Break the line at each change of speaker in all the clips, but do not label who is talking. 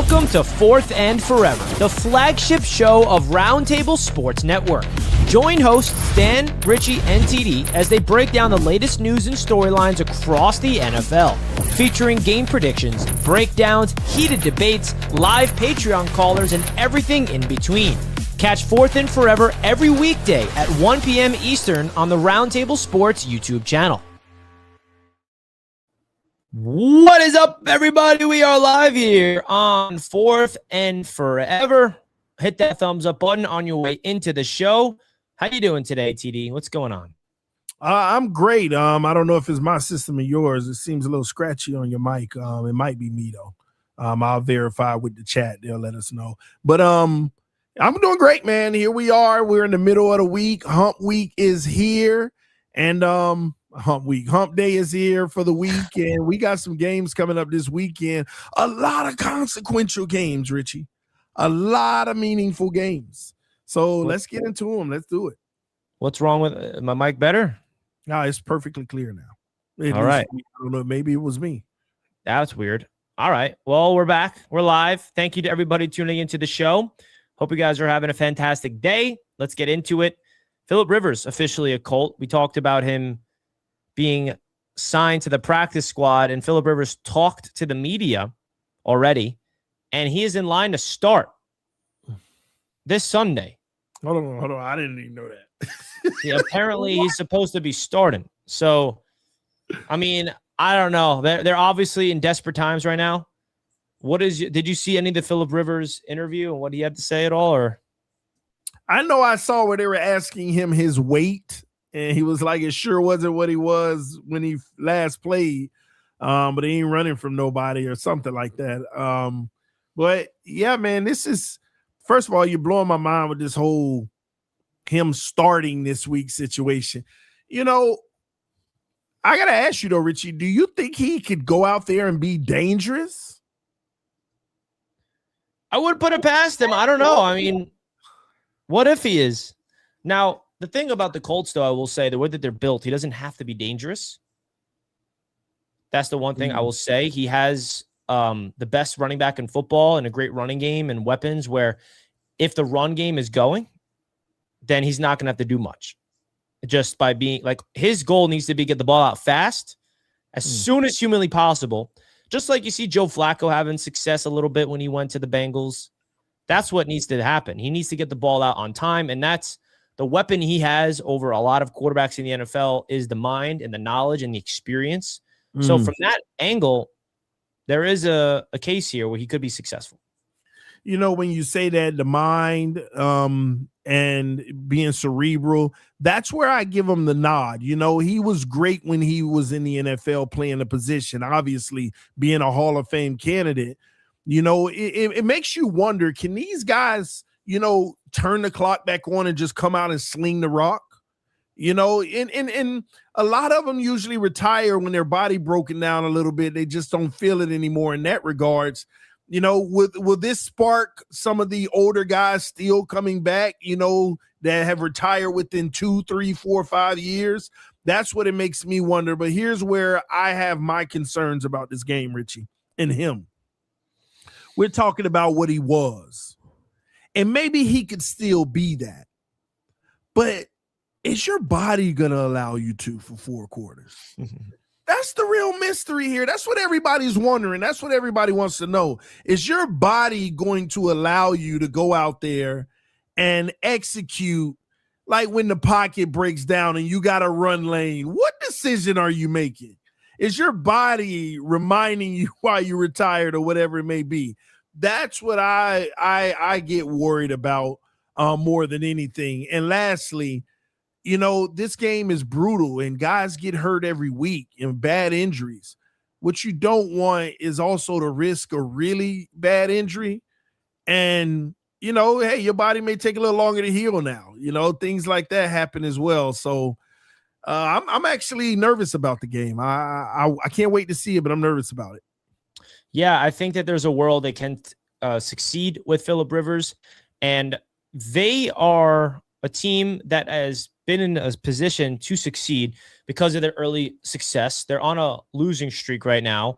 Welcome to Fourth and Forever, the flagship show of Roundtable Sports Network. Join hosts Dan, Richie, and TD as they break down the latest news and storylines across the NFL, featuring game predictions, breakdowns, heated debates, live Patreon callers, and everything in between. Catch Fourth and Forever every weekday at 1 p.m. Eastern on the Roundtable Sports YouTube channel. What is up, everybody? We are live here on Fourth and Forever. Hit that thumbs up button on your way into the show. How you doing today, TD? What's going on?
I'm great. I don't know if it's my system or yours. It seems a little scratchy on your mic. It might be me though. I'll verify with the chat. They'll let us know. But I'm doing great, man. Here we are. We're in the middle of the week. Hump week is here, and Hump day is here for the week, and we got some games coming up this weekend. A lot of consequential games, Richie. A lot of meaningful games. So let's get into them. Let's do it.
What's wrong with my mic? Better?
No, it's perfectly clear now.
All right.
I don't know. Maybe it was me.
That's weird. All right. Well, we're back. We're live. Thank you to everybody tuning into the show. Hope you guys are having a fantastic day. Let's get into it. Phillip Rivers, officially a Colt. We talked about him being signed to the practice squad, and Phillip Rivers talked to the media already, and he is in line to start this Sunday.
Hold on. I didn't even know that.
Yeah, apparently he's supposed to be starting. So, I mean, I don't know. They're obviously in desperate times right now. Did you see any of the Phillip Rivers interview and what he had to say at all? Or
I know I saw where they were asking him his weight, and he was like, it sure wasn't what he was when he last played, but he ain't running from nobody or something like that. But yeah, man, this is, first of all, you're blowing my mind with this whole him starting this week situation. You know, I got to ask you though, Richie, do you think he could go out there and be dangerous?
I would put it past him. I don't know. I mean, what if he is? Now, the thing about the Colts, though, I will say, the way that they're built, he doesn't have to be dangerous. That's the one thing I will say. He has the best running back in football and a great running game and weapons where if the run game is going, then he's not going to have to do much. Just by being like, his goal needs to be get the ball out fast as soon as humanly possible. Just like you see Joe Flacco having success a little bit when he went to the Bengals. That's what needs to happen. He needs to get the ball out on time, and that's the weapon he has over a lot of quarterbacks in the NFL is the mind and the knowledge and the experience. So from that angle, there is a case here where he could be successful.
You know, when you say that, the mind and being cerebral, that's where I give him the nod. You know, he was great when he was in the NFL playing the position, obviously being a Hall of Fame candidate. You know, it makes you wonder, can these guys, you know, turn the clock back on and just come out and sling the rock? You know, and a lot of them usually retire when their body broken down a little bit. They just don't feel it anymore in that regards. You know, will this spark some of the older guys still coming back, you know, that have retired within 2, 3, 4, 5 years? That's what it makes me wonder. But here's where I have my concerns about this game, Richie, and him. We're talking about what he was. And maybe he could still be that. But is your body going to allow you to for 4 quarters? That's the real mystery here. That's what everybody's wondering. That's what everybody wants to know. Is your body going to allow you to go out there and execute like when the pocket breaks down and you got to run lane? What decision are you making? Is your body reminding you why you retired or whatever it may be? That's what I get worried about more than anything. And lastly, you know, this game is brutal and guys get hurt every week and bad injuries. What you don't want is also the risk of really bad injury. And, you know, hey, your body may take a little longer to heal now. You know, things like that happen as well. So I'm actually nervous about the game. I can't wait to see it, but I'm nervous about it.
Yeah, I think that there's a world that can succeed with Phillip Rivers, and they are a team that has been in a position to succeed because of their early success. They're on a losing streak right now.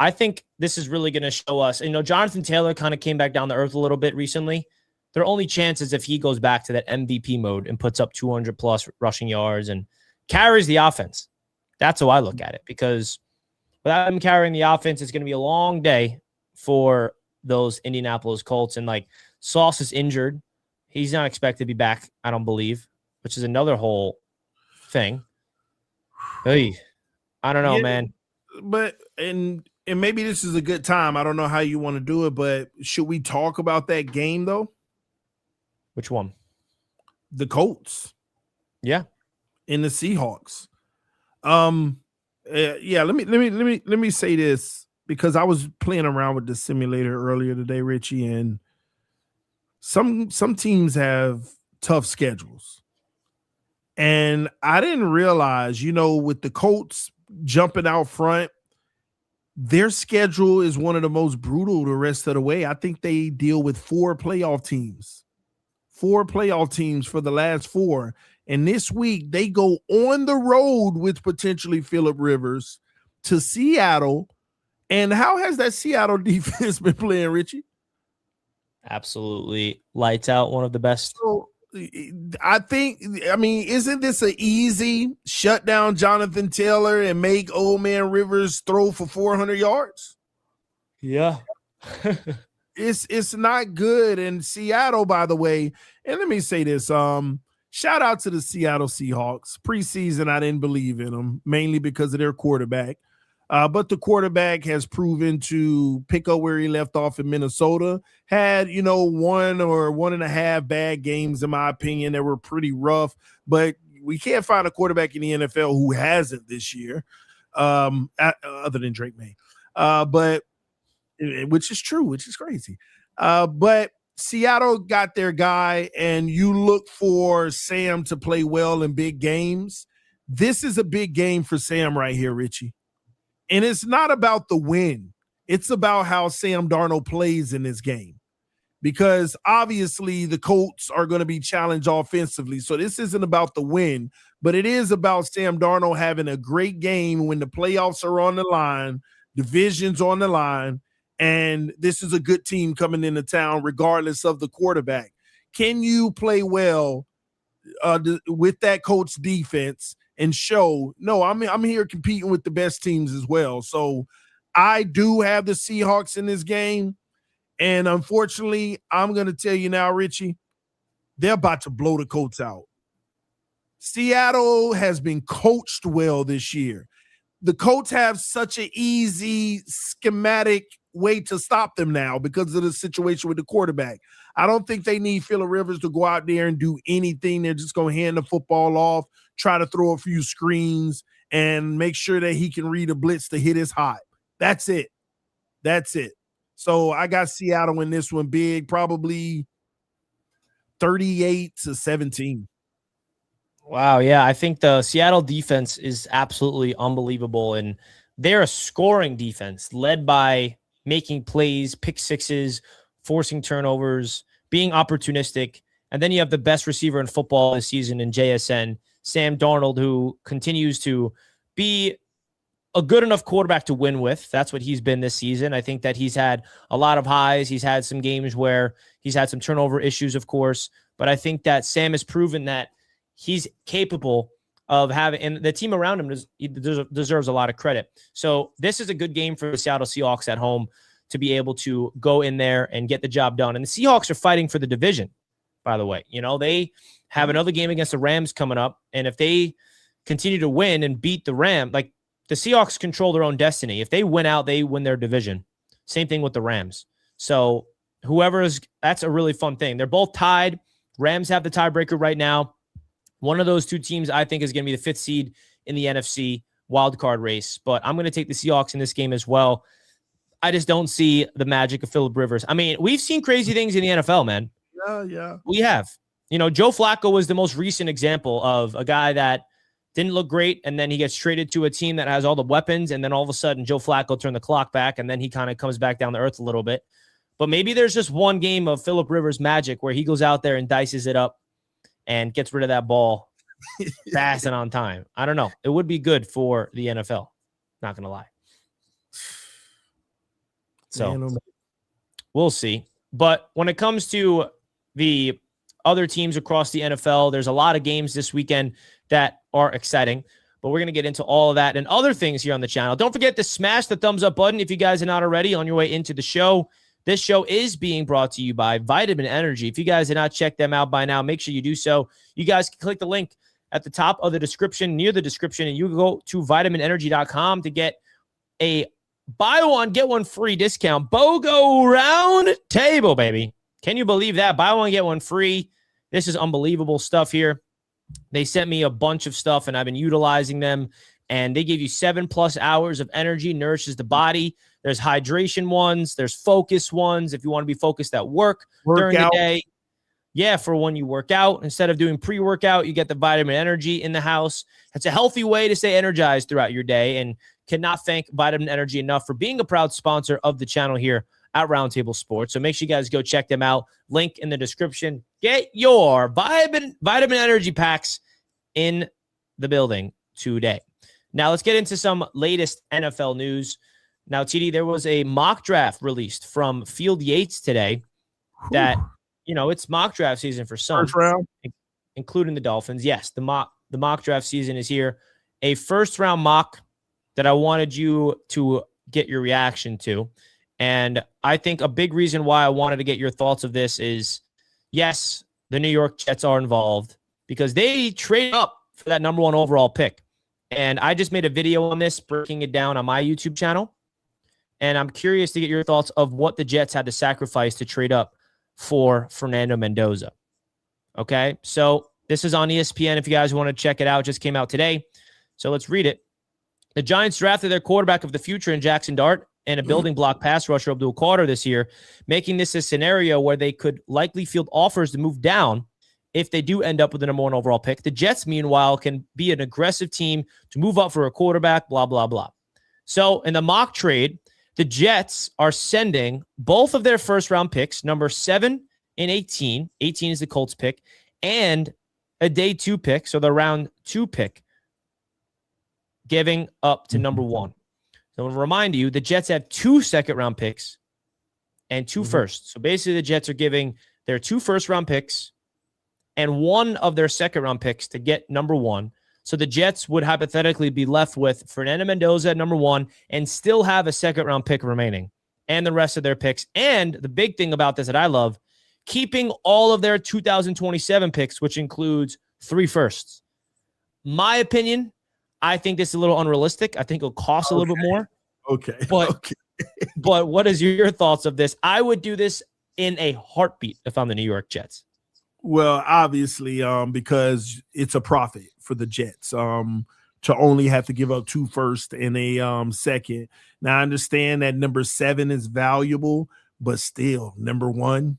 I think this is really going to show us, Jonathan Taylor kind of came back down to earth a little bit recently. Their only chance is if he goes back to that MVP mode and puts up 200 plus rushing yards and carries the offense. That's how I look at it, because without him carrying the offense, it's going to be a long day for those Indianapolis Colts. And like Sauce is injured. He's not expected to be back, I don't believe, which is another whole thing. Hey, I don't know, man.
But and maybe this is a good time. I don't know how you want to do it, but should we talk about that game though?
Which one?
The Colts.
Yeah.
And the Seahawks. Yeah, let me say this, because I was playing around with the simulator earlier today, Richie, and some teams have tough schedules. And I didn't realize, with the Colts jumping out front, their schedule is one of the most brutal the rest of the way. I think they deal with 4 playoff teams for the last 4. And this week they go on the road with potentially Phillip Rivers to Seattle. And how has that Seattle defense been playing, Richie?
Absolutely lights out, one of the best.
So, isn't this an easy shut down Jonathan Taylor and make old man Rivers throw for 400 yards?
Yeah.
It's not good. And Seattle, by the way, and let me say this, shout out to the Seattle Seahawks. Preseason, I didn't believe in them, mainly because of their quarterback. But the quarterback has proven to pick up where he left off in Minnesota. Had, 1 or 1.5 bad games, in my opinion, that were pretty rough. But we can't find a quarterback in the NFL who hasn't this year, other than Drake May. But which is true, which is crazy. But Seattle got their guy, and you look for Sam to play well in big games. This is a big game for Sam right here, Richie. And it's not about the win. It's about how Sam Darnold plays in this game. Because obviously the Colts are going to be challenged offensively. So this isn't about the win, but it is about Sam Darnold having a great game when the playoffs are on the line, division's on the line, and this is a good team coming into town regardless of the quarterback. Can you play well with that Colts defense and show, no, I'm here competing with the best teams as well? So I do have the Seahawks in this game. And unfortunately, I'm going to tell you now, Richie, they're about to blow the Colts out. Seattle has been coached well this year. The Colts have such an easy schematic way to stop them now because of the situation with the quarterback. I don't think they need Phillip Rivers to go out there and do anything. They're just going to hand the football off, try to throw a few screens, and make sure that he can read a blitz to hit his hot. That's it. That's it. So I got Seattle in this one big, probably 38-17.
Wow, yeah, I think the Seattle defense is absolutely unbelievable, and they're a scoring defense led by making plays, pick sixes, forcing turnovers, being opportunistic, and then you have the best receiver in football this season in JSN, Sam Darnold, who continues to be a good enough quarterback to win with. That's what he's been this season. I think that he's had a lot of highs. He's had some games where he's had some turnover issues, of course, but I think that Sam has proven that he's capable of having, and the team around him deserves a lot of credit. So this is a good game for the Seattle Seahawks at home to be able to go in there and get the job done. And the Seahawks are fighting for the division, by the way. You know, they have another game against the Rams coming up, and if they continue to win and beat the Rams, like the Seahawks control their own destiny. If they win out, they win their division. Same thing with the Rams. So that's a really fun thing. They're both tied. Rams have the tiebreaker right now. One of those two teams I think is going to be the 5th seed in the NFC wildcard race, but I'm going to take the Seahawks in this game as well. I just don't see the magic of Phillip Rivers. I mean, we've seen crazy things in the NFL, man.
Yeah.
We have. You know, Joe Flacco was the most recent example of a guy that didn't look great, and then he gets traded to a team that has all the weapons, and then all of a sudden Joe Flacco turned the clock back, and then he kind of comes back down to earth a little bit. But maybe there's just one game of Phillip Rivers magic where he goes out there and dices it up and gets rid of that ball fast and on time. I don't know. It would be good for the NFL. Not going to lie. So we'll see. But when it comes to the other teams across the NFL, there's a lot of games this weekend that are exciting. But we're going to get into all of that and other things here on the channel. Don't forget to smash the thumbs up button if you guys are not already on your way into the show. This show is being brought to you by Vitamin Energy. If you guys did not check them out by now, make sure you do so. You guys can click the link at the top of the description, near the description, and you can go to vitaminenergy.com to get a buy one, get one free discount. BOGO round table, baby. Can you believe that? Buy one, get one free. This is unbelievable stuff here. They sent me a bunch of stuff, and I've been utilizing them, and they give you 7+ hours of energy, nourishes the body. There's hydration ones. There's focus ones if you want to be focused at work during the day. Yeah, for when you work out. Instead of doing pre-workout, you get the Vitamin Energy in the house. It's a healthy way to stay energized throughout your day, and cannot thank Vitamin Energy enough for being a proud sponsor of the channel here at Roundtable Sports. So make sure you guys go check them out. Link in the description. Get your Vitamin Energy packs in the building today. Now let's get into some latest NFL news. Now, TD, there was a mock draft released from Field Yates today that, it's mock draft season for some,
first round,
including the Dolphins. Yes, the mock draft season is here. A first round mock that I wanted you to get your reaction to. And I think a big reason why I wanted to get your thoughts of this is, yes, the New York Jets are involved because they trade up for that number 1 overall pick. And I just made a video on this, breaking it down on my YouTube channel. And I'm curious to get your thoughts of what the Jets had to sacrifice to trade up for Fernando Mendoza. Okay, so this is on ESPN if you guys want to check it out. It just came out today. So let's read it. The Giants drafted their quarterback of the future in Jackson Dart and a building block pass rusher, Abdul Carter, this year, making this a scenario where they could likely field offers to move down if they do end up with the number 1 overall pick. The Jets, meanwhile, can be an aggressive team to move up for a quarterback, blah, blah, blah. So in the mock trade, the Jets are sending both of their first-round picks, number 7 and 18. 18 is the Colts pick, and a day 2 pick, so the round 2 pick, giving up to number 1. So I'll remind you, the Jets have 2 second-round picks and 2 firsts. So basically, the Jets are giving their 2 first-round picks and 1 of their second-round picks to get number 1. So the Jets would hypothetically be left with Fernando Mendoza at number 1 and still have a second-round pick remaining and the rest of their picks. And the big thing about this that I love, keeping all of their 2027 picks, which includes 3 firsts. My opinion, I think this is a little unrealistic. I think it'll cost a little bit more.
Okay.
But what is your thoughts of this? I would do this in a heartbeat if I'm the New York Jets.
Well, obviously, because it's a profit for the Jets to only have to give up 2 firsts and a second. Now, I understand that number 7 is valuable, but still, number 1,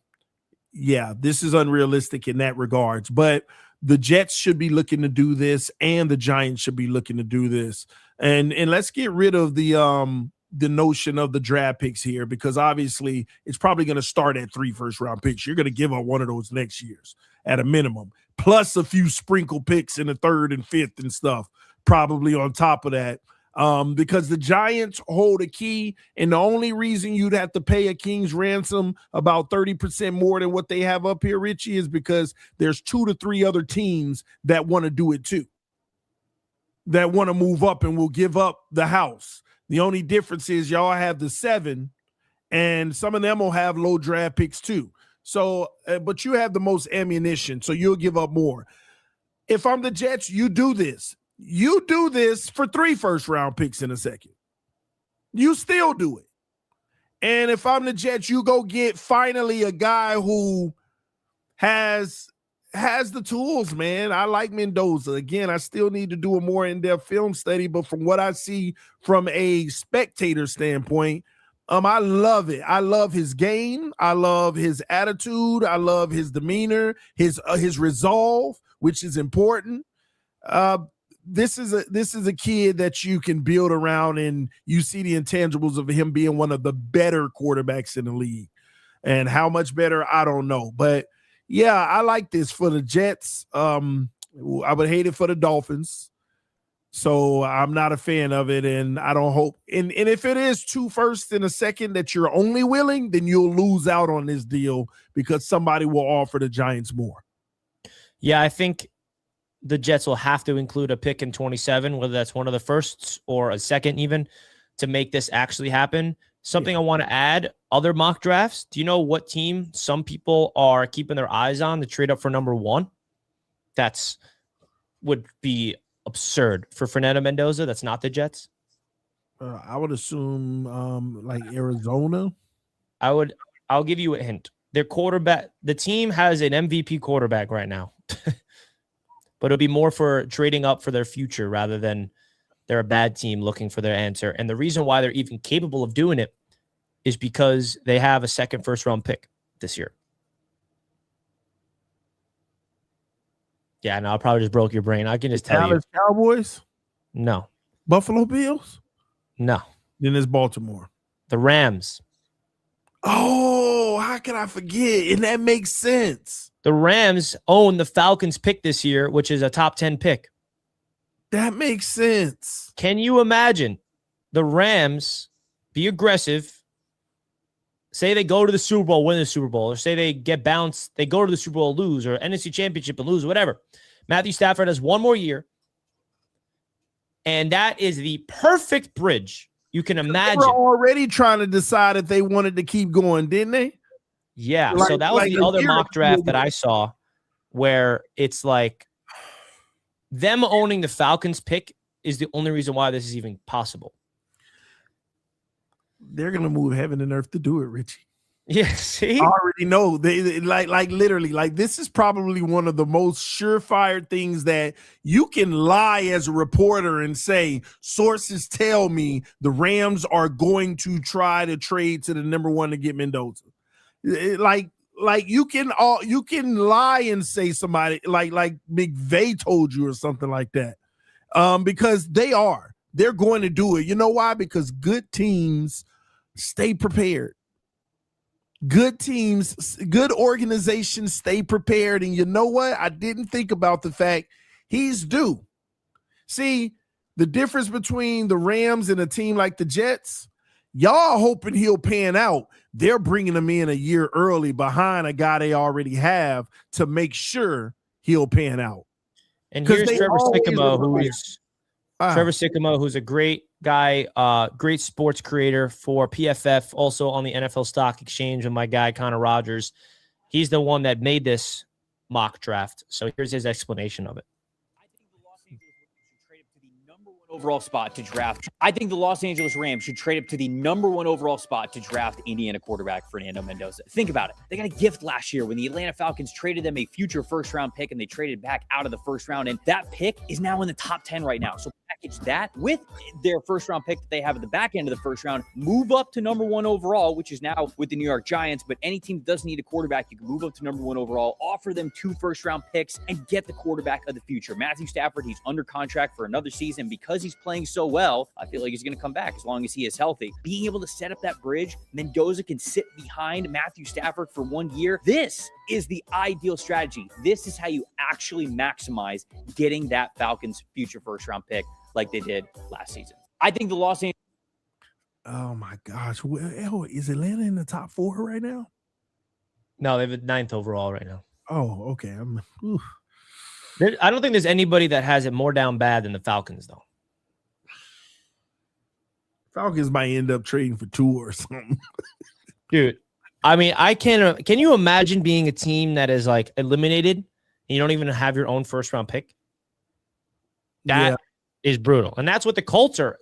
yeah, this is unrealistic in that regards. But the Jets should be looking to do this, and the Giants should be looking to do this. And let's get rid of the notion of the draft picks here, because obviously it's probably going to start at 3 first-round picks. You're going to give up one of those next year's at a minimum, plus a few sprinkle picks in the 3rd and 5th and stuff, probably on top of that, because the Giants hold a key, and the only reason you'd have to pay a king's ransom about 30% more than what they have up here, Richie, is because there's 2 to 3 other teams that want to do it too, that want to move up and will give up the house. The only difference is y'all have the 7, and some of them will have low draft picks too. So, but you have the most ammunition, so you'll give up more. If I'm the Jets, you do this. You do this for 3 first-round picks in a second. You still do it. And if I'm the Jets, you go get finally a guy who has the tools, man. I like Mendoza. Again, I still need to do a more in-depth film study, but from what I see from a spectator standpoint, I love it. I love his game. I love his attitude. I love his demeanor, his resolve, which is important. This is a kid that you can build around, and you see the intangibles of him being one of the better quarterbacks in the league. And how much better, I don't know. But yeah, I like this for the Jets. I would hate it for the Dolphins. So I'm not a fan of it, and I don't hope. And if it is 2 firsts and a second that you're only willing, then you'll lose out on this deal because somebody will offer the Giants more.
Yeah, I think the Jets will have to include a pick in 27, whether that's one of the firsts or a second even, to make this actually happen. Something I want to add, other mock drafts. Do you know what team some people are keeping their eyes on to trade up for number 1? That's would be absurd for Fernando Mendoza. That's not the Jets.
I would assume like Arizona.
I'll give you a hint. Their quarterback, the team has an MVP quarterback right now, but it'll be more for trading up for their future rather than they're a bad team looking for their answer. And the reason why they're even capable of doing it is because they have a second first-round pick this year. Yeah, no, I probably just broke your brain. I can just tell
Dallas
you.
Cowboys?
No.
Buffalo Bills?
No.
Then it's Baltimore.
The Rams.
Oh, how can I forget? And that makes sense.
The Rams own the Falcons pick this year, which is a top 10 pick.
That makes sense.
Can you imagine the Rams be aggressive? Say they go to the Super Bowl, win the Super Bowl, or say they get bounced, they go to the Super Bowl, lose, or NFC Championship and lose, whatever. Matthew Stafford has one more year, and that is the perfect bridge you can imagine.
They were already trying to decide if they wanted to keep going, didn't they?
Yeah, so that was the other mock draft that I saw where it's like them owning the Falcons pick is the only reason why this is even possible.
They're gonna move heaven and earth to do it, Richie.
Yeah, see,
I already know. They like literally, like this is probably one of the most surefire things that you can lie as a reporter and say sources tell me the Rams are going to try to trade to the number 1 to get Mendoza. Like you can lie and say somebody like McVay told you or something like that, because they're going to do it. You know why? Because good teams stay prepared. Good teams, good organizations stay prepared. And you know what? I didn't think about the fact he's due. See, the difference between the Rams and a team like the Jets, y'all hoping he'll pan out. They're bringing him in a year early behind a guy they already have to make sure he'll pan out.
And here's Trevor Sycamore, who's a great guy, great sports creator for PFF, also on the NFL Stock Exchange with my guy, Connor Rogers. He's the one that made this mock draft. So here's his explanation of it.
Overall spot to draft. I think the Los Angeles Rams should trade up to the number 1 overall spot to draft Indiana quarterback Fernando Mendoza. Think about it. They got a gift last year when the Atlanta Falcons traded them a future first-round pick, and they traded back out of the first round, and that pick is now in the top 10 right now. So package that with their first-round pick that they have at the back end of the first round, move up to number 1 overall, which is now with the New York Giants, but any team that doesn't need a quarterback, you can move up to number 1 overall, offer them 2 first-round picks, and get the quarterback of the future. Matthew Stafford, he's under contract for another season. Because he's playing so well, I feel like he's going to come back as long as he is healthy. Being able to set up that bridge, Mendoza can sit behind Matthew Stafford for 1 year. This is the ideal strategy. This is how you actually maximize getting that Falcons future first-round pick like they did last season. I think the Los Angeles...
Oh, my gosh. Well, is Atlanta in the top 4 right now?
No, they have a 9th overall right now.
Oh, okay.
I don't think there's anybody that has it more down bad than the Falcons, though.
Falcons might end up trading for 2 or something.
Dude, I mean, can you imagine being a team that is like eliminated and you don't even have your own first-round pick? That is brutal. And that's what the Colts are,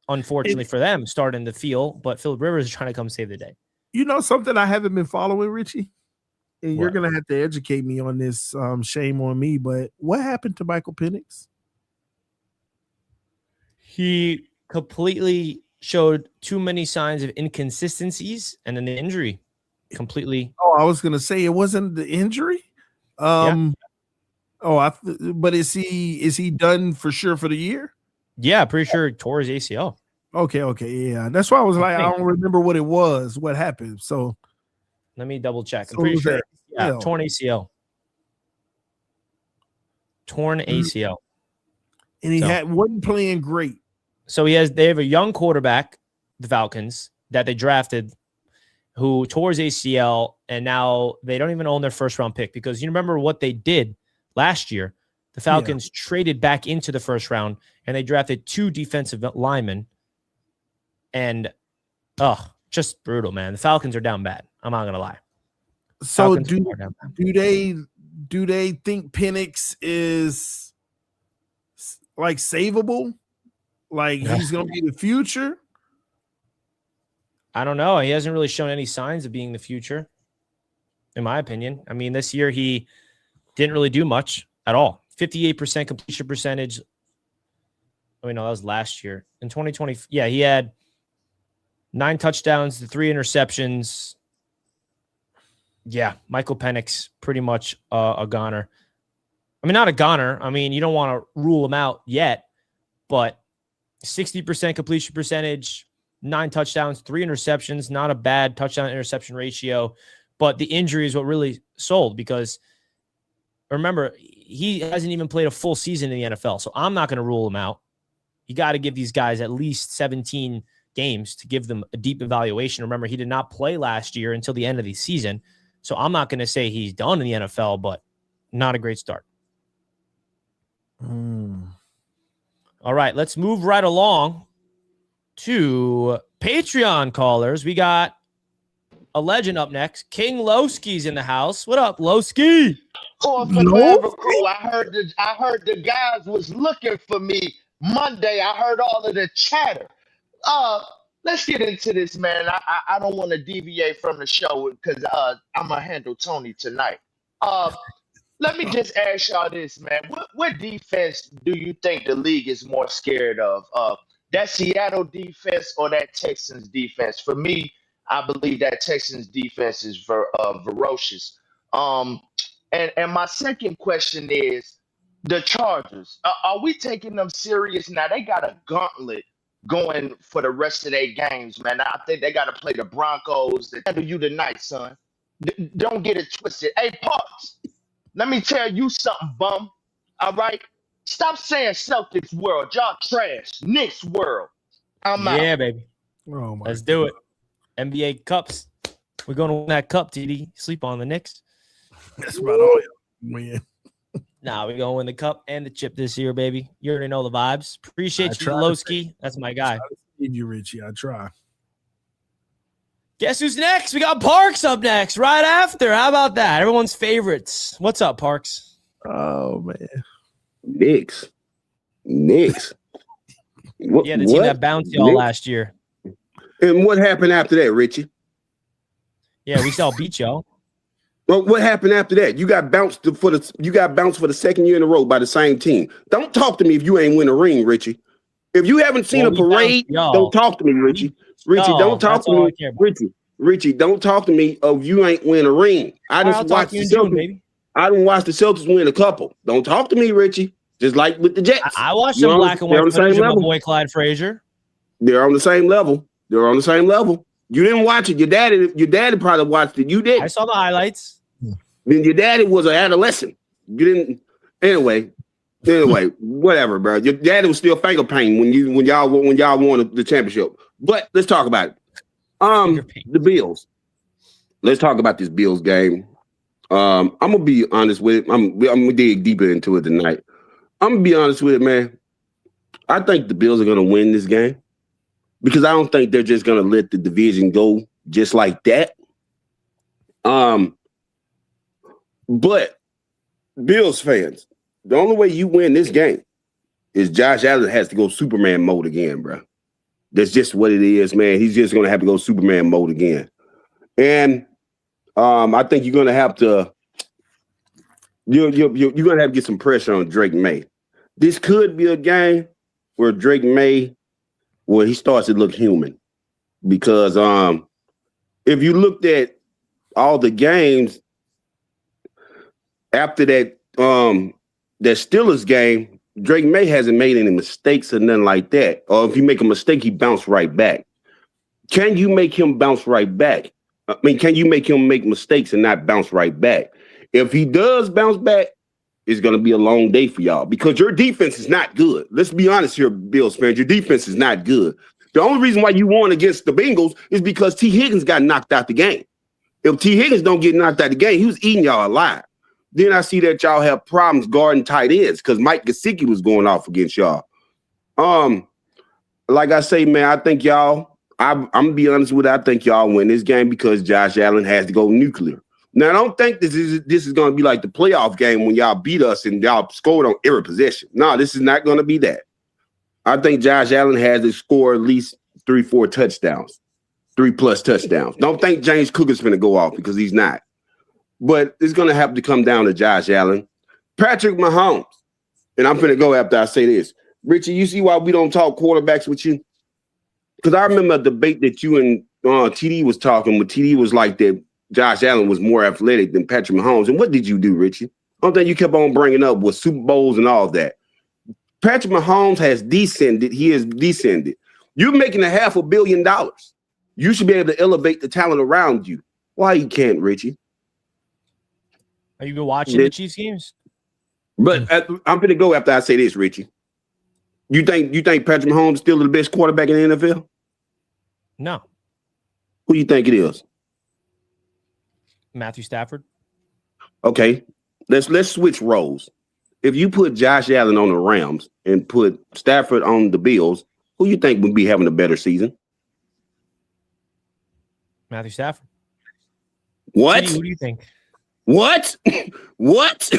unfortunately for them, starting to feel. But Phillip Rivers is trying to come save the day.
You know something I haven't been following, Richie? And you're going to have to educate me on this. Shame on me. But what happened to Michael Penix?
He completely showed too many signs of inconsistencies, and then the injury completely.
Oh, I was going to say it wasn't the injury. But is he done for sure for the year?
Yeah, pretty sure he tore his ACL.
Okay, yeah. That's why I was like, I don't remember what it was, what happened. So
let me double check. I'm pretty sure. Yeah, torn ACL. Torn ACL.
and he wasn't playing great.
So they have a young quarterback, the Falcons, that they drafted, who tore his ACL, and now they don't even own their first-round pick because you remember what they did last year. The Falcons traded back into the first round, and they drafted 2 defensive linemen, and just brutal, man. The Falcons are down bad. I'm not gonna lie.
So do they think Penix is like savable? Like he's gonna be the future?
I don't know. He hasn't really shown any signs of being the future, in my opinion. I mean, this year he didn't really do much at all. 58% completion percentage. Oh, no, that was last year. In 2020, he had 9 touchdowns to 3 interceptions. Yeah, Michael Penix, pretty much a goner. I mean, not a goner. I mean, you don't want to rule him out yet, but 60% completion percentage, 9 touchdowns, 3 interceptions, not a bad touchdown-interception ratio, but the injury is what really sold because, remember, he hasn't even played a full season in the NFL, so I'm not going to rule him out. You got to give these guys at least 17 games to give them a deep evaluation. Remember, he did not play last year until the end of the season, so I'm not going to say he's done in the NFL, but not a great start. All right, let's move right along to Patreon callers. We got a legend up next. King Lowski's in the house. What up, Lowski?
Oh, Forever Crew. I heard the guys was looking for me Monday. I heard all of the chatter. Let's get into this, man. I don't want to deviate from the show because I'm gonna handle Tony tonight. Let me just ask y'all this, man. What defense do you think the league is more scared of? That Seattle defense or that Texans defense? For me, I believe that Texans defense is ferocious. And my second question is the Chargers. Are we taking them serious now? They got a gauntlet going for the rest of their games, man. I think they got to play the Broncos. They handle you tonight, son. Don't get it twisted. Hey, Parks, let me tell you something, bum. All right? Stop saying Celtics world. Y'all trash. Knicks world. I'm out.
Yeah, baby.
Oh my
Let's do it. NBA Cups. We're going to win that cup, TD. Sleep on the Knicks.
That's about all y'all win.
Nah, we're going to win the cup and the chip this year, baby. You already know the vibes. Appreciate you, Lowski. That's my guy.
Need you, Richie. I try.
Guess who's next? We got Parks up next, right after. How about that? Everyone's favorites. What's up, Parks?
Oh, man.
Knicks.
Yeah, the team that bounced y'all last year.
And what happened after that, Richie?
Yeah, we still beat y'all.
Well, what happened after that? You got bounced for the second year in a row by the same team. Don't talk to me if you ain't win a ring, Richie. If you haven't seen a parade, don't talk to me, Richie. Don't talk to me, Richie. Don't talk to me if you ain't win a ring. I just watched the Celtics. I didn't watch the Celtics win a couple. Don't talk to me, Richie. Just like with the Jets.
I watched some black and white footage of my boy Clyde Frazier.
They're on the same level. You didn't watch it. Your daddy probably watched it. You did.
I saw the highlights.
Then your daddy was an adolescent. You didn't. Anyway, whatever, bro. Your daddy was still finger pain when y'all won the championship. But let's talk about it. The Bills. Let's talk about this Bills game. I'm gonna be honest with it. I'm gonna dig deeper into it tonight. I'm gonna be honest with it, man. I think the Bills are gonna win this game because I don't think they're just gonna let the division go just like that. But Bills fans, the only way you win this game is Josh Allen has to go Superman mode again, bro. That's just what it is, man. He's just gonna have to go Superman mode again, and I think you're gonna have to you're gonna have to get some pressure on Drake May. This could be a game where Drake May, where he starts to look human, because if you looked at all the games after that Steelers game, Drake May hasn't made any mistakes or nothing like that. Or if you make a mistake, he bounced right back. Can you make him bounce right back? I mean, can you make him make mistakes and not bounce right back? If he does bounce back, it's going to be a long day for y'all because your defense is not good. Let's be honest here, Bills fans. Your defense is not good. The only reason why you won against the Bengals is because T. Higgins got knocked out the game. If T. Higgins don't get knocked out the game, he was eating y'all alive. Then I see that y'all have problems guarding tight ends because Mike Gesicki was going off against y'all. Like I say, man, I think y'all, I'm going to be honest with you, I think y'all win this game because Josh Allen has to go nuclear. Now, I don't think this is going to be like the playoff game when y'all beat us and y'all scored on every possession. No, this is not going to be that. I think Josh Allen has to score at least 3-4 touchdowns, 3+ touchdowns. Don't think James Cook is going to go off because he's not. But it's going to have to come down to Josh Allen. Patrick Mahomes, and I'm going to go after I say this. Richie, you see why we don't talk quarterbacks with you? Because I remember a debate that you and TD was talking, but TD was like that Josh Allen was more athletic than Patrick Mahomes. And what did you do, Richie? One thing you kept on bringing up was Super Bowls and all that. Patrick Mahomes has descended. He has descended. You're making $500 million. You should be able to elevate the talent around you. Why you can't, Richie?
Are you been watching the Chiefs games?
But I'm going to go after I say this, Richie. You think Patrick Mahomes is still the best quarterback in the NFL?
No.
Who do you think it is?
Matthew Stafford.
Okay, let's switch roles. If you put Josh Allen on the Rams and put Stafford on the Bills, who you think would be having a better season?
Matthew Stafford.
What?
TD, who do you think?
What? What?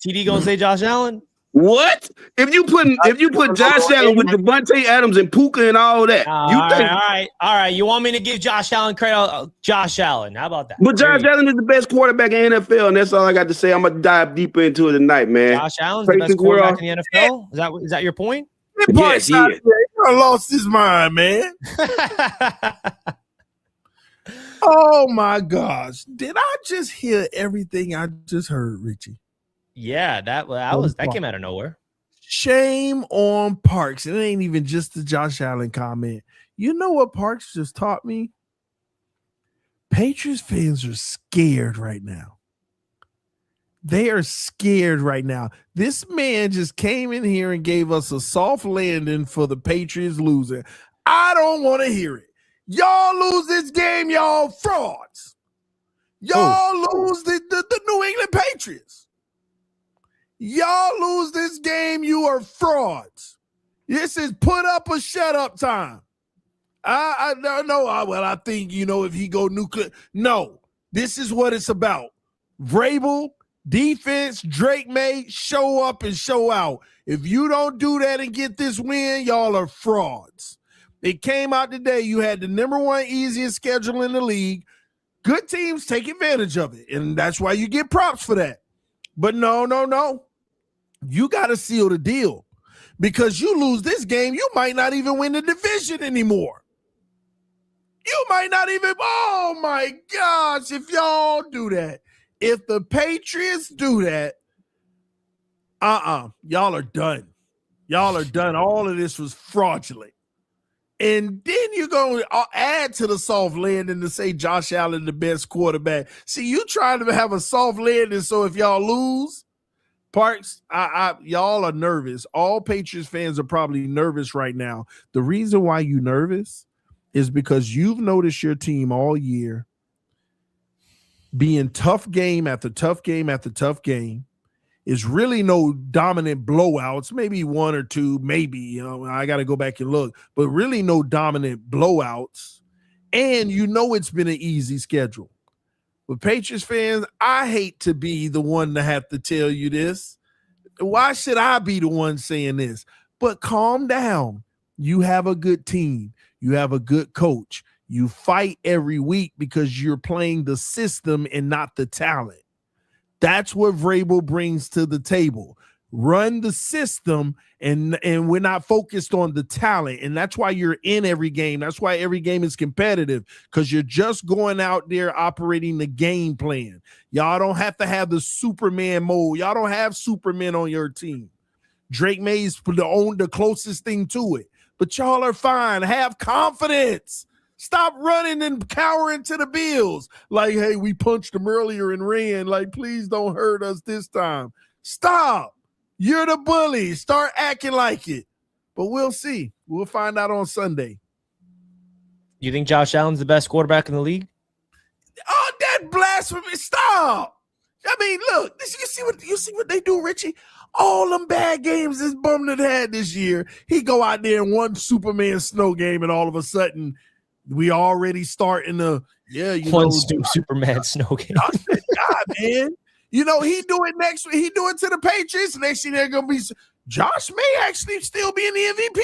TD gonna say Josh Allen?
What? If you put Josh Allen with Devontae Adams and Puka and all that,
all right. You want me to give Josh Allen credit? Josh Allen. How about that?
But Josh Allen is the best quarterback in the NFL, and that's all I got to say. I'm gonna dive deeper into it tonight, man.
Josh Allen's the best quarterback in the NFL. Is that your point?
Yes, he is.
He lost his mind, man. Oh my gosh! Did I just hear everything I just heard, Richie?
Yeah, that came out of nowhere.
Shame on Parks. It ain't even just the Josh Allen comment. You know what Parks just taught me? Patriots fans are scared right now. They are scared right now. This man just came in here and gave us a soft landing for the Patriots losing. I don't want to hear it. Y'all lose this game, y'all frauds. Y'all lose the New England Patriots. Y'all lose this game, you are frauds. This is put up or shut up time. I think, if he go nuclear. No, this is what it's about. Vrabel, defense, Drake May, show up and show out. If you don't do that and get this win, y'all are frauds. It came out today. You had the number 1 easiest schedule in the league. Good teams take advantage of it, and that's why you get props for that. But no. You got to seal the deal because you lose this game, you might not even win the division anymore. You might not even, oh my gosh, if y'all do that. If the Patriots do that, y'all are done. Y'all are done. All of this was fraudulent. And then you're going to add to the soft landing to say Josh Allen the best quarterback. See, you trying to have a soft landing so if y'all lose, Parks, y'all are nervous. All Patriots fans are probably nervous right now. The reason why you nervous is because you've noticed your team all year being tough game after tough game after tough game. Is really no dominant blowouts, maybe 1 or 2, maybe. I got to go back and look, but really no dominant blowouts. And it's been an easy schedule. But Patriots fans, I hate to be the one to have to tell you this. Why should I be the one saying this? But calm down. You have a good team. You have a good coach. You fight every week because you're playing the system and not the talent. That's what Vrabel brings to the table. Run the system, and we're not focused on the talent. And that's why you're in every game. That's why every game is competitive, because you're just going out there operating the game plan. Y'all don't have to have the Superman mode. Y'all don't have Superman on your team. Drake May's the closest thing to it. But y'all are fine. Have confidence. Stop running and cowering to the Bills. Like, hey, we punched them earlier and ran. Like, please don't hurt us this time. Stop. You're the bully. Start acting like it. But we'll see. We'll find out on Sunday.
You think Josh Allen's the best quarterback in the league?
Oh, that blasphemy. Stop. I mean, look, you see what they do, Richie? All them bad games this bum that had this year. He go out there in one Superman snow game, and all of a sudden, we already starting to,
Superman snow game.
God, man. You know, he do it next week. He do it to the Patriots. Next year, they're going to be Josh may actually still be in the MVP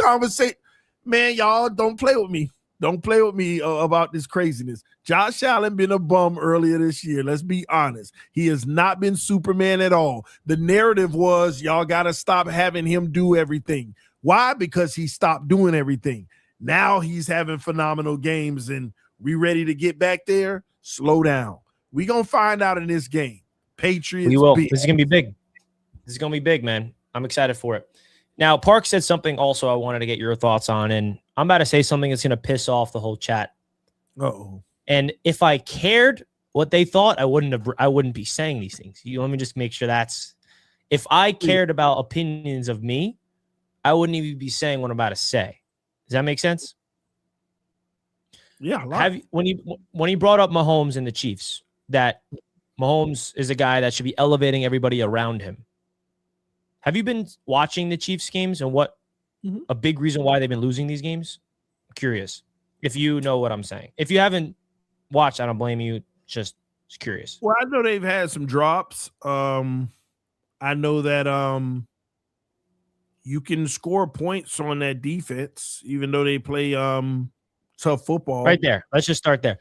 conversation. Man, y'all, don't play with me. Don't play with me about this craziness. Josh Allen been a bum earlier this year. Let's be honest. He has not been Superman at all. The narrative was y'all got to stop having him do everything. Why? Because he stopped doing everything. Now he's having phenomenal games, and we ready to get back there? Slow down. We going to find out in this game. Patriots.
We will. This is going to be big. This is going to be big, man. I'm excited for it. Now, Park said something also I wanted to get your thoughts on, and I'm about to say something that's going to piss off the whole chat.
Uh-oh.
And if I cared what they thought, I wouldn't be saying these things. Let me just make sure if I cared about opinions of me, I wouldn't even be saying what I'm about to say. Does that make sense?
Yeah.
When he brought up Mahomes and the Chiefs, that Mahomes is a guy that should be elevating everybody around him. Have you been watching the Chiefs games and what a big reason why they've been losing these games? I'm curious if you know what I'm saying. If you haven't watched, I don't blame you. Just curious.
Well, I know they've had some drops. I know that you can score points on that defense, even though they play tough football.
Right there. Let's just start there.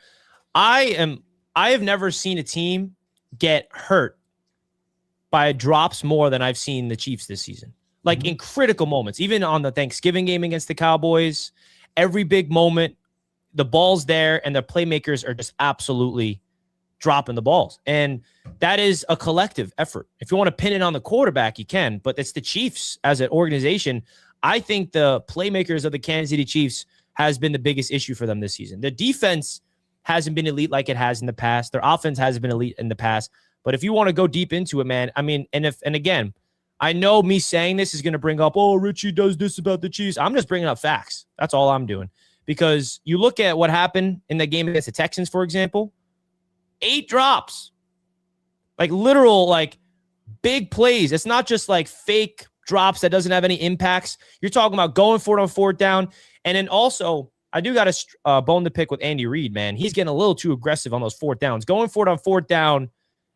I have never seen a team get hurt by drops more than I've seen the Chiefs this season. Like in critical moments, even on the Thanksgiving game against the Cowboys, every big moment, the ball's there and the playmakers are just absolutely dropping the balls. And that is a collective effort. If you want to pin it on the quarterback, you can, but it's the Chiefs as an organization. I think the playmakers of the Kansas City Chiefs has been the biggest issue for them this season. The defense hasn't been elite like it has in the past. Their offense hasn't been elite in the past. But if you want to go deep into it, man, I mean, and again, I know me saying this is going to bring up, oh, Richie does this about the Chiefs. I'm just bringing up facts. That's all I'm doing. Because you look at what happened in the game against the Texans, for example, 8 drops, like literal, like big plays. It's not just like fake drops that doesn't have any impacts. You're talking about going for it on 4th down. And then also, I do got a bone to pick with Andy Reid, man. He's getting a little too aggressive on those 4th downs. Going for it on 4th down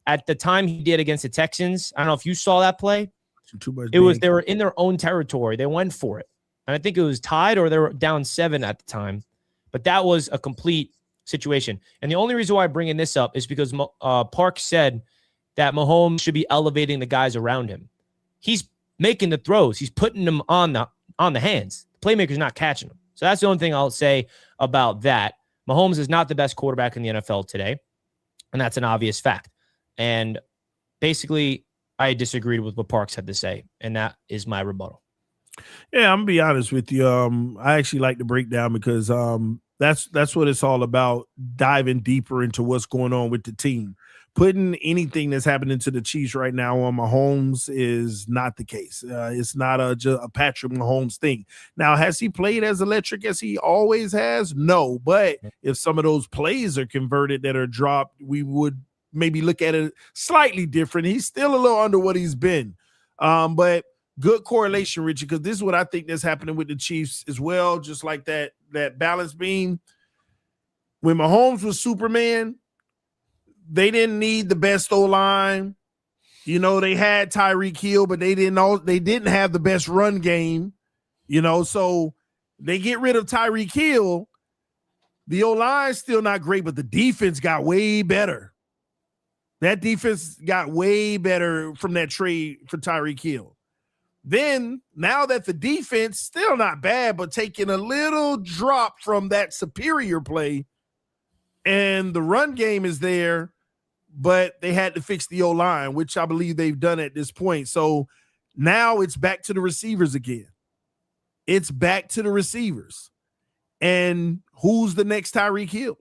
at the time he did against the Texans. I don't know if you saw that play. They were in their own territory. They went for it. And I think it was tied or they were down 7 at the time. But that was a complete situation. And the only reason why I'm bringing this up is because Park said that Mahomes should be elevating the guys around him. He's making the throws. He's putting them on the hands. The playmaker's not catching them. So that's the only thing I'll say about that. Mahomes is not the best quarterback in the NFL today. And that's an obvious fact. And basically, I disagreed with what Parks had to say, and that is my rebuttal.
Yeah, I'm gonna be honest with you. I actually like the breakdown because that's what it's all about, diving deeper into what's going on with the team. Putting anything that's happening to the Chiefs right now on Mahomes is not the case. It's not a Patrick Mahomes thing. Now, has he played as electric as he always has? No, but if some of those plays are converted that are dropped, we would maybe look at it slightly different. He's still a little under what he's been. But good correlation, Richie, because this is what I think that's happening with the Chiefs as well, just like that balance beam. When Mahomes was Superman, they didn't need the best O-line. You know, they had Tyreek Hill, but they didn't have the best run game. You know, so they get rid of Tyreek Hill. The O-line's still not great, but the defense got way better. That defense got way better from that trade for Tyreek Hill. Then, now that the defense still not bad, but taking a little drop from that superior play, and the run game is there, but they had to fix the O-line, which I believe they've done at this point. So now it's back to the receivers again. It's back to the receivers. And who's the next Tyreek Hill?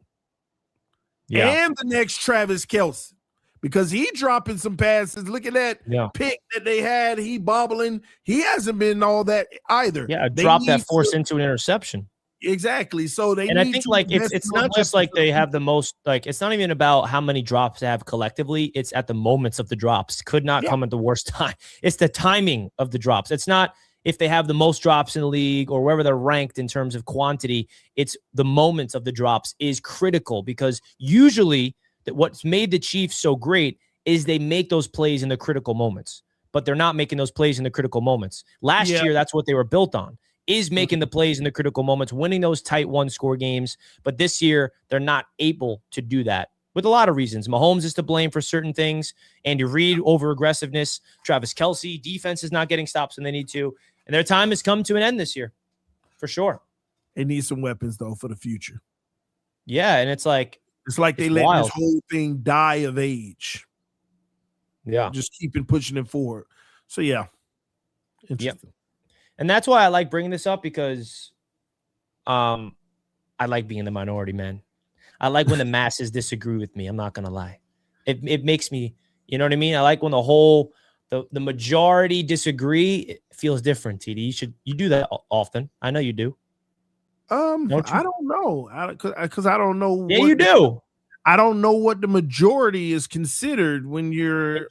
Yeah. And the next Travis Kelce. because he dropping some passes. Look at that pick that they had. He bobbling. He hasn't been all that either.
Yeah, drop that force into an interception.
Exactly. So they
and I think like it's not just like they have the most, like it's not even about how many drops they have collectively. It's at the moments of the drops. Could not come at the worst time. It's the timing of the drops. It's not if they have the most drops in the league or wherever they're ranked in terms of quantity. It's the moments of the drops is critical, because usually what's made the Chiefs so great is they make those plays in the critical moments, but they're not making those plays in the critical moments. Last year, that's what they were built on, is making the plays in the critical moments, winning those tight one-score games. But this year, they're not able to do that with a lot of reasons. Mahomes is to blame for certain things. Andy Reid, over-aggressiveness. Travis Kelce, defense is not getting stops when they need to. And their time has come to an end this year, for sure.
They need some weapons, though, for the future.
Yeah, and it's like
they let this whole thing die of age.
Yeah.
Just keeping pushing it forward. So, yeah. Interesting.
Yep. And that's why I like bringing this up, because I like being the minority, man. I like when the masses disagree with me. I'm not going to lie. It makes me, you know what I mean? I like when the majority disagree. It feels different, TD. You do that often. I know you do.
I don't know. Because I don't know.
Yeah, you do.
I don't know what the majority is considered when you're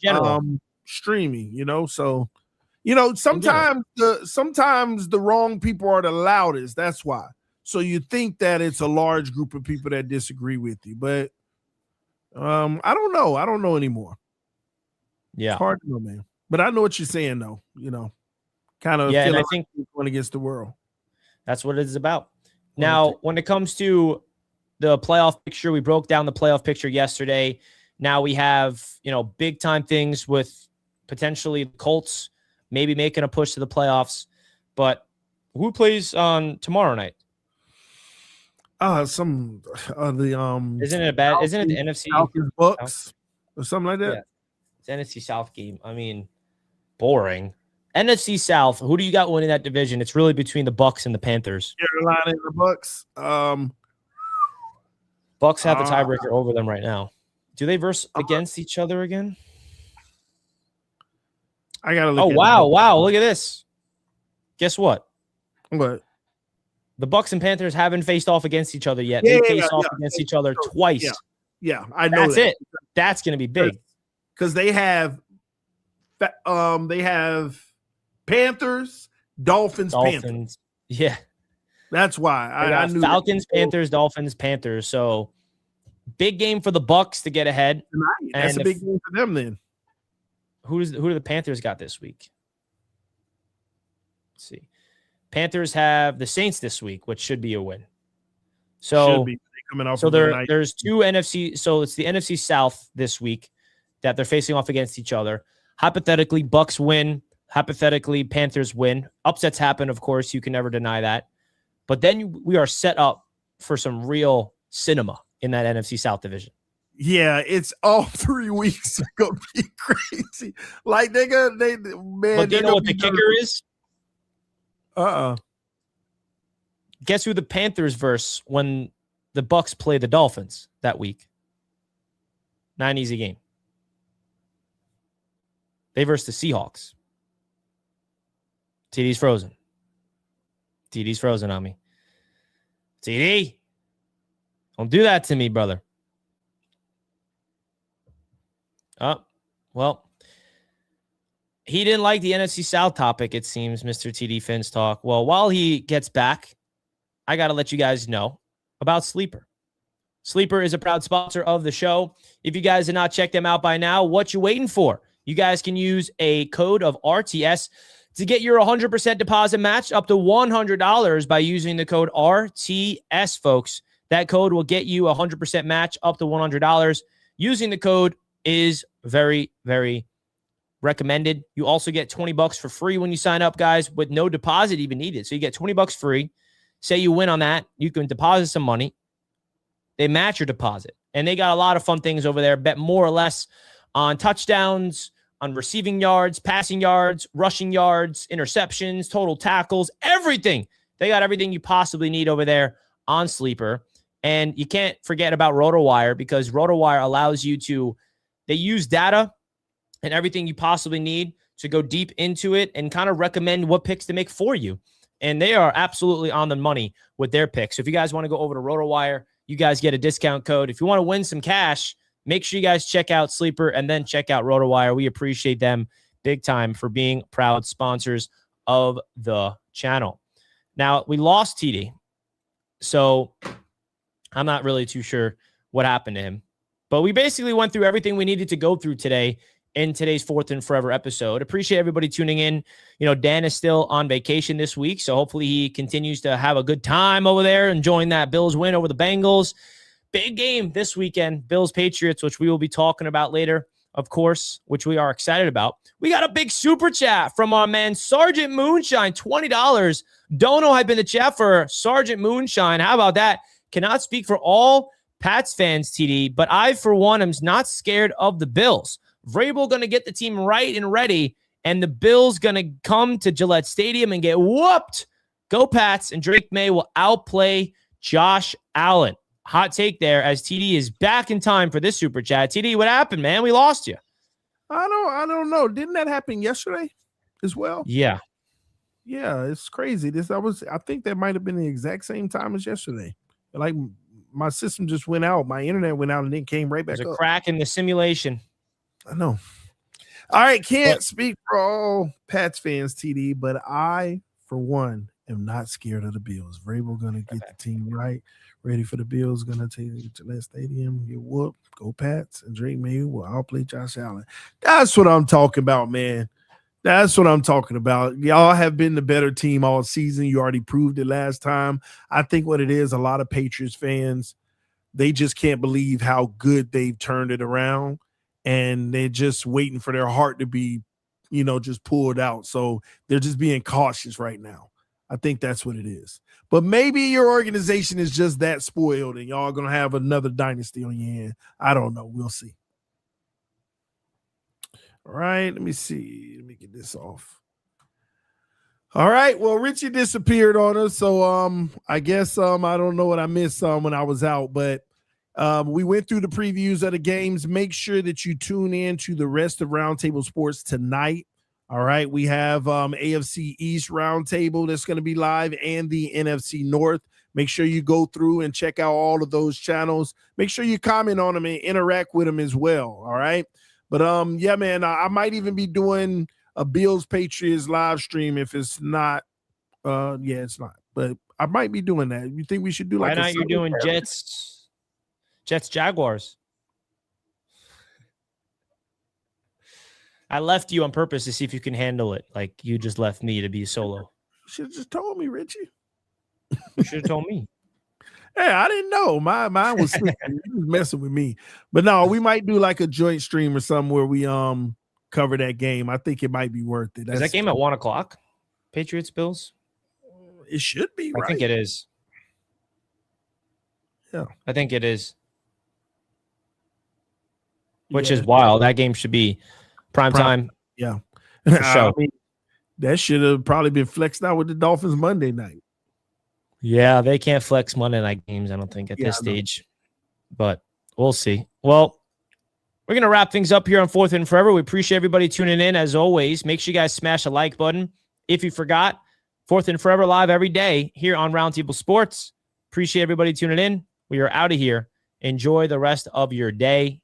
streaming, so sometimes the wrong people are the loudest. That's why. So you think that it's a large group of people that disagree with you, but I don't know. I don't know anymore.
Yeah.
It's hard to know, man. But I know what you're saying, though. Kind of
and I think
going against the world.
That's what it is about. Now, when it comes to the playoff picture, we broke down the playoff picture yesterday. Now we have, big time things with potentially the Colts maybe making a push to the playoffs. But who plays on tomorrow night?
Isn't it
the NFC
Falcons Bucks or something like that?
Yeah. It's NFC South game. I mean, boring. NFC South, who do you got winning that division? It's really between the Bucks and the Panthers.
Carolina and the Bucks.
Bucks have the tiebreaker over them right now. Do they verse against each other again?
I gotta look.
Wow! Look at this. Guess what?
What?
The Bucks and Panthers haven't faced off against each other yet. They faced off against each other twice.
Yeah, I know.
That's it. That's going to be big
because they have Panthers, Dolphins. Panthers.
Yeah,
that's why I knew
Falcons, Panthers, Dolphins, Panthers. So big game for the Bucks to get ahead.
That's a big game for them then.
Who do the Panthers got this week? Let's see. Panthers have the Saints this week, which should be a win. So there's two NFC. So it's the NFC South this week that they're facing off against each other. Hypothetically, Bucks win. Hypothetically, Panthers win. Upsets happen, of course. You can never deny that. But then we are set up for some real cinema in that NFC South division.
Yeah, it's all 3 weeks gonna be crazy. Like man.
But do you know what the kicker is? Guess who the Panthers verse when the Bucks play the Dolphins that week? Not an easy game. They verse the Seahawks. TD's frozen. TD's frozen on me. TD, don't do that to me, brother. Well, he didn't like the NFC South topic, it seems, Mr. TD Finn's talk. Well, while he gets back, I got to let you guys know about Sleeper. Sleeper is a proud sponsor of the show. If you guys have not checked them out by now, what you waiting for? You guys can use a code of RTS to get your 100% deposit match up to $100 by using the code RTS, folks. That code will get you a 100% match up to $100. Using the code is very, very recommended. You also get $20 for free when you sign up, guys, with no deposit even needed. So you get $20 free. Say you win on that, you can deposit some money. They match your deposit. And they got a lot of fun things over there. Bet more or less on touchdowns, on receiving yards, passing yards, rushing yards, interceptions, total tackles, everything. They got everything you possibly need over there on Sleeper. And you can't forget about RotoWire, because RotoWire allows you to They use data and everything you possibly need to go deep into it and kind of recommend what picks to make for you. And they are absolutely on the money with their picks. So if you guys want to go over to RotoWire, you guys get a discount code. If you want to win some cash, make sure you guys check out Sleeper and then check out RotoWire. We appreciate them big time for being proud sponsors of the channel. Now, we lost TD, so I'm not really too sure what happened to him. But we basically went through everything we needed to go through today in today's Fourth and Forever episode. Appreciate everybody tuning in. You know, Dan is still on vacation this week, so hopefully he continues to have a good time over there, enjoying that Bills win over the Bengals. Big game this weekend, Bills-Patriots, which we will be talking about later, of course, which we are excited about. We got a big super chat from our man, Sergeant Moonshine, $20. Don't know I've been the chat for Sergeant Moonshine. How about that? Cannot speak for all Pats fans, TD, but I, for one, am not scared of the Bills. Vrabel going to get the team right and ready, and the Bills going to come to Gillette Stadium and get whooped. Go Pats, and Drake May will outplay Josh Allen. Hot take there, as TD is back in time for this super chat. TD, what happened, man? We lost you.
I don't know. Didn't that happen yesterday as well?
Yeah.
Yeah, it's crazy. I think that might have been the exact same time as yesterday. Like, my system just went out. My internet went out and then came right back up.
There's a crack in the simulation.
I know. All right, can't speak for all Pats fans, TD, but I, for one, am not scared of the Bills. Vrabel going to get the team right, ready for the Bills, going to take it to that stadium, get whooped, go Pats, and Drake May will outplay Josh Allen. That's what I'm talking about, man. That's what I'm talking about. Y'all have been the better team all season. You already proved it last time. I think what it is, a lot of Patriots fans, they just can't believe how good they've turned it around. And they're just waiting for their heart to be, just pulled out. So they're just being cautious right now. I think that's what it is. But maybe your organization is just that spoiled and y'all are going to have another dynasty on your hand. I don't know. We'll see. All right. Let me see. Let me get this off. All right. Well, Richie disappeared on us. So I guess I don't know what I missed when I was out, but we went through the previews of the games. Make sure that you tune in to the rest of Roundtable Sports tonight. All right. We have AFC East Roundtable that's going to be live and the NFC North. Make sure you go through and check out all of those channels. Make sure you comment on them and interact with them as well. All right. But yeah, man, I might even be doing a Bills Patriots live stream if it's not. It's not. But I might be doing that. You think we should do like?
Why not? You're doing Jets Jaguars. I left you on purpose to see if you can handle it. Like you just left me to be solo.
You should have just told me, Richie.
You should have told me.
Hey, I didn't know. Mine was sleeping. He was messing with me. But no, we might do like a joint stream or something where we cover that game. I think it might be worth it.
Is that game at 1:00? Patriots Bills?
It should be, right?
I think it is.
Yeah.
I think it is. Which is wild. That game should be prime time.
Yeah.
For sure.
That should have probably been flexed out with the Dolphins Monday night.
Yeah, they can't flex Monday night games, I don't think, at this stage. But we'll see. Well, we're going to wrap things up here on Fourth and Forever. We appreciate everybody tuning in, as always. Make sure you guys smash the like button. If you forgot, Fourth and Forever live every day here on Roundtable Sports. Appreciate everybody tuning in. We are out of here. Enjoy the rest of your day.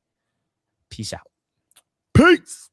Peace out.
Peace.